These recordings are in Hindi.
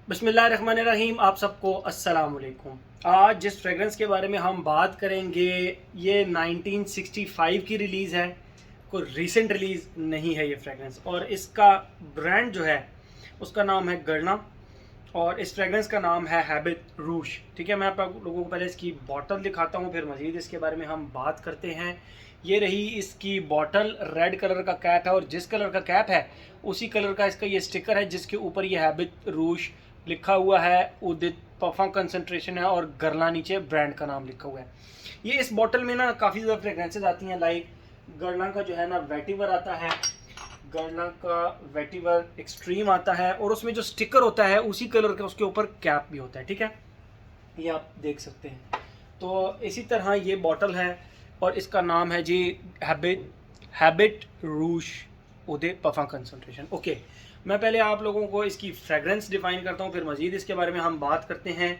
बिस्मिल्लाहिर्रहमानिर्रहीम। आप सबको अस्सलाम वालेकुम। आज जिस फ्रेगरेंस के बारे में हम बात करेंगे ये 1965 की रिलीज़ है, कोई रीसेंट रिलीज़ नहीं है ये फ्रेगरेंस। और इसका ब्रांड जो है उसका नाम है गरना और इस फ्रेगरेंस का नाम है हैबिट रूश। ठीक है, मैं आप लोगों को पहले इसकी बॉटल दिखाता हूँ, फिर मज़ीद इसके बारे में हम बात करते हैं। ये रही इसकी बॉटल, रेड कलर का कैप है और जिस कलर का कैप है उसी कलर का इसका ये स्टिकर है जिसके ऊपर ये हैबिट रूश लिखा हुआ है। उदित परफ्यूम कंसंट्रेशन है और गरला नीचे ब्रांड का नाम लिखा हुआ है। ये इस बॉटल में ना काफ़ी ज़्यादा फ्रेगरेंसेज आती हैं। लाइक गरला का जो है ना वेटिवर आता है, गरला का वेटिवर एक्सट्रीम आता है और उसमें जो स्टिकर होता है उसी कलर का उसके ऊपर कैप भी होता है। ठीक है, ये आप देख सकते हैं। तो इसी तरह ये बॉटल है और इसका नाम है जी हैबिट रूश उदय परफ्यूम कंसंट्रेशन। ओके, मैं पहले आप लोगों को इसकी फ्रेगरेंस डिफाइन करता हूँ, फिर मज़ीद इसके बारे में हम बात करते हैं।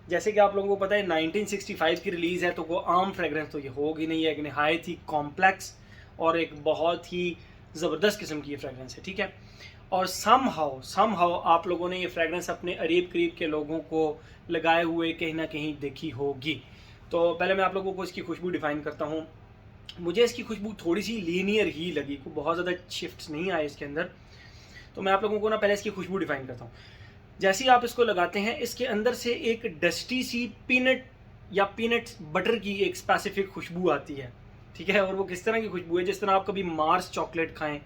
जैसे कि आप लोगों को पता है 1965 की रिलीज़ है, तो वो आम फ्रेगरेंस तो ये होगी नहीं है। एक नहायत ही कॉम्प्लेक्स और एक बहुत ही ज़बरदस्त किस्म की ये फ्रेगरेंस है। ठीक है, और समहाउ आप लोगों ने ये फ्रेगरेंस अपने करीब करीब के लोगों को लगाए हुए कहीं ना कहीं देखी होगी। तो पहले मैं आप लोगों को इसकी खुशबू डिफ़ाइन करता हूँ। मुझे इसकी खुशबू थोड़ी सी लीनियर ही लगी, को बहुत ज़्यादा शिफ्ट्स नहीं आए इसके अंदर। तो मैं आप लोगों को ना पहले इसकी खुशबू डिफ़ाइन करता हूँ। जैसे ही आप इसको लगाते हैं इसके अंदर से एक डस्टी सी पीनट या पीनट बटर की एक स्पेसिफिक खुशबू आती है। ठीक है, और वो किस तरह की खुशबू है, जिस तरह आप कभी मार्स चॉकलेट खाएं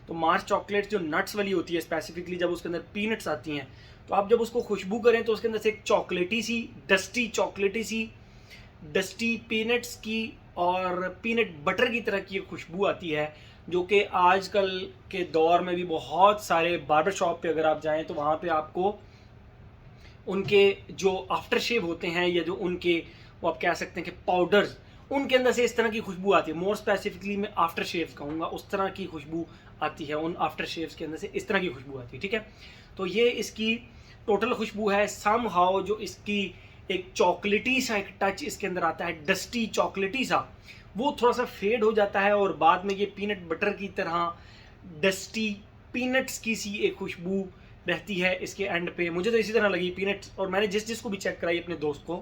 तो मार्स चॉकलेट जो नट्स वाली होती है स्पेसिफिकली, जब उसके अंदर पीनट्स आती हैं तो आप जब उसको खुशबू करें तो उसके अंदर से एक चॉकलेटी सी डस्टी पीनट्स की और पीनट बटर की तरह की खुशबू आती है, जो कि आजकल के दौर में भी बहुत सारे बार्बर शॉप पे अगर आप जाएं तो वहाँ पे आपको उनके जो आफ्टर शेव होते हैं या जो उनके वो आप कह सकते हैं कि पाउडर्स, उनके अंदर से इस तरह की खुशबू आती है। मोर स्पेसिफिकली मैं आफ्टर शेव कहूँगा, उस तरह की खुशबू आती है। उन आफ्टर शेव्स के अंदर से इस तरह की खुशबू आती है। ठीक है, तो ये इसकी टोटल खुशबू है। सम हाउ जो इसकी एक चॉकलेटी सा एक टच इसके अंदर आता है, डस्टी चॉकलेटी सा, वो थोड़ा सा फेड हो जाता है और बाद में ये पीनट बटर की तरह डस्टी पीनट्स की सी एक खुशबू रहती है इसके एंड पे। मुझे तो इसी तरह लगी पीनट्स, और मैंने जिसको भी चेक कराई अपने दोस्त को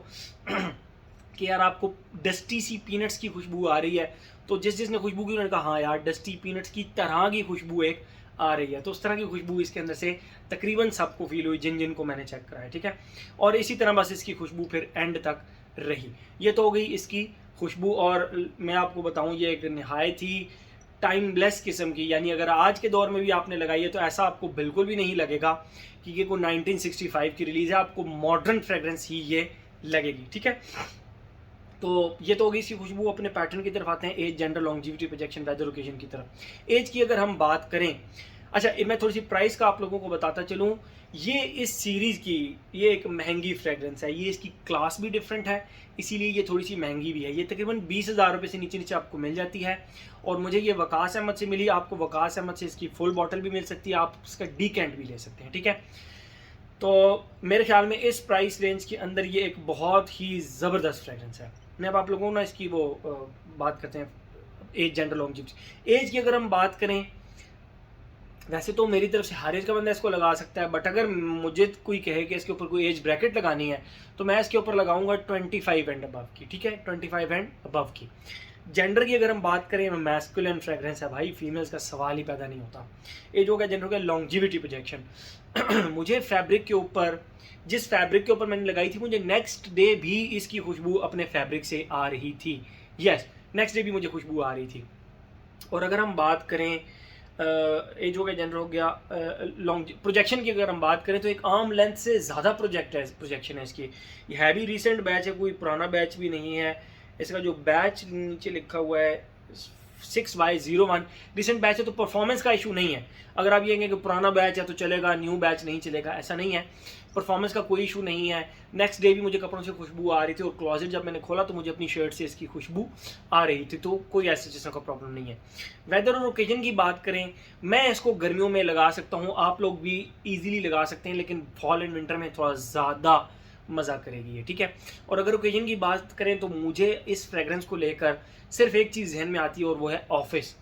कि यार आपको डस्टी सी पीनट्स की खुशबू आ रही है, तो जिसने खुशबू की उन्होंने कहा हाँ यार डस्टी पीनट्स की तरह की खुशबू एक आ रही है। तो उस तरह की खुशबू इसके अंदर से तकरीबन सबको फील हुई जिन को मैंने चेक कराया। ठीक है, और इसी तरह बस इसकी खुशबू फिर एंड तक रही। ये तो हो गई इसकी खुशबू। और मैं आपको बताऊं ये एक नहायत ही टाइमलेस किस्म की, यानी अगर आज के दौर में भी आपने लगाई है तो ऐसा आपको बिल्कुल भी नहीं लगेगा कि ये कोई 1965 की रिलीज़ है, आपको मॉडर्न फ्रेगरेंस ही ये लगेगी। ठीक है, तो ये तो होगी इसकी खुशबू। अपने पैटर्न की तरफ आते हैं, age, gender, longevity, projection, weather, occasion की तरफ। एज की अगर हम बात करें, अच्छा मैं थोड़ी सी प्राइस का आप लोगों को बताता चलूँ। ये इस सीरीज़ की ये एक महंगी फ्रेगरेंस है, ये इसकी क्लास भी डिफरेंट है, इसीलिए ये थोड़ी सी महंगी भी है। ये तकरीबन 20,000 रुपये से नीचे नीचे आपको मिल जाती है। और मुझे ये वकास अहमद से मिली, आपको वकास अहमद से इसकी फुल बॉटल भी मिल सकती है, आप इसका डीकेंट भी ले सकते हैं। ठीक है, तो मेरे ख्याल में इस प्राइस रेंज के अंदर ये एक बहुत ही ज़बरदस्त फ्रेगरेंस है। मैं अब आप लोगों को ना इसकी वो बात करते हैं एज, जेंडर, लॉन्जिविटी। एज की अगर हम बात करें, वैसे तो मेरी तरफ से हर एज का बंदा इसको लगा सकता है, बट अगर मुझे कोई कहे कि इसके ऊपर कोई एज ब्रैकेट लगानी है तो मैं इसके ऊपर लगाऊंगा 25 एंड अबव की। ठीक है, 25 एंड अबव की। जेंडर की अगर हम बात करें, मैस्कुलिन फ्रेगरेंस है भाई, फीमेल्स का सवाल ही पैदा नहीं होता। एज हो गया, जेंडर हो गया, लॉन्जिविटी, प्रोजेक्शन। मुझे फैब्रिक के ऊपर, जिस फैब्रिक के ऊपर मैंने लगाई थी, मुझे नेक्स्ट डे भी इसकी खुशबू अपने फैब्रिक से आ रही थी। यस, नेक्स्ट डे भी मुझे खुशबू आ रही थी। और अगर हम बात करें एज हो गया, जेंडर हो गया, लॉन्ग प्रोजेक्शन की अगर हम बात करें तो एक आर्म लेंथ से ज़्यादा प्रोजेक्शन है इसकी। ये है भी रिसेंट बैच है, कोई पुराना बैच भी नहीं है। इसका जो बैच नीचे लिखा हुआ है 6Y01 रिसेंट बैच है, तो परफॉर्मेंस का इशू नहीं है। अगर आप ये कहें कि पुराना बैच है तो चलेगा, न्यू बैच नहीं चलेगा, ऐसा नहीं है। परफॉर्मेंस का कोई इशू नहीं है। नेक्स्ट डे भी मुझे कपड़ों से खुशबू आ रही थी और क्लोजेट जब मैंने खोला तो मुझे अपनी शर्ट से इसकी खुशबू आ रही थी, तो कोई ऐसे किस्म का प्रॉब्लम नहीं है। वेदर और ओकेजन की बात करें, मैं इसको गर्मियों में लगा सकता हूँ, आप लोग भी ईजिली लगा सकते हैं, लेकिन फॉल एंड विंटर में थोड़ा ज़्यादा मज़ा करेगी ये। ठीक है, और अगर ओकेजन की बात करें तो मुझे इस फ्रेगरेंस को लेकर सिर्फ एक चीज़ जहन में आती है और वो है ऑफिस।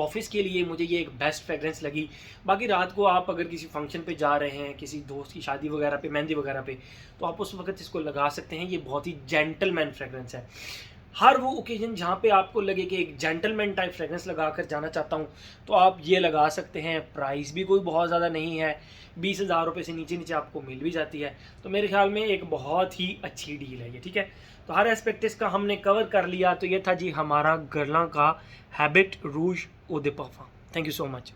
ऑफिस के लिए मुझे ये एक बेस्ट फ्रेगरेंस लगी। बाकी रात को आप अगर किसी फंक्शन पे जा रहे हैं, किसी दोस्त की शादी वगैरह पे, मेहंदी वगैरह पे, तो आप उस वक्त इसको लगा सकते हैं। ये बहुत ही जेंटलमैन फ्रेगरेंस है। हर वो ओकेजन जहाँ पे आपको लगे कि एक जेंटलमैन टाइप फ्रेगरेंस लगा कर जाना चाहता हूँ, तो आप ये लगा सकते हैं। प्राइस भी कोई बहुत ज़्यादा नहीं है, 20,000 रुपये से नीचे नीचे आपको मिल भी जाती है। तो मेरे ख्याल में एक बहुत ही अच्छी डील है ये, ठीक है। तो हर एस्पेक्ट इसका हमने कवर कर लिया। तो ये था जी हमारा गुरलां का habit ROUGE Eau de Parfum। Thank you so much.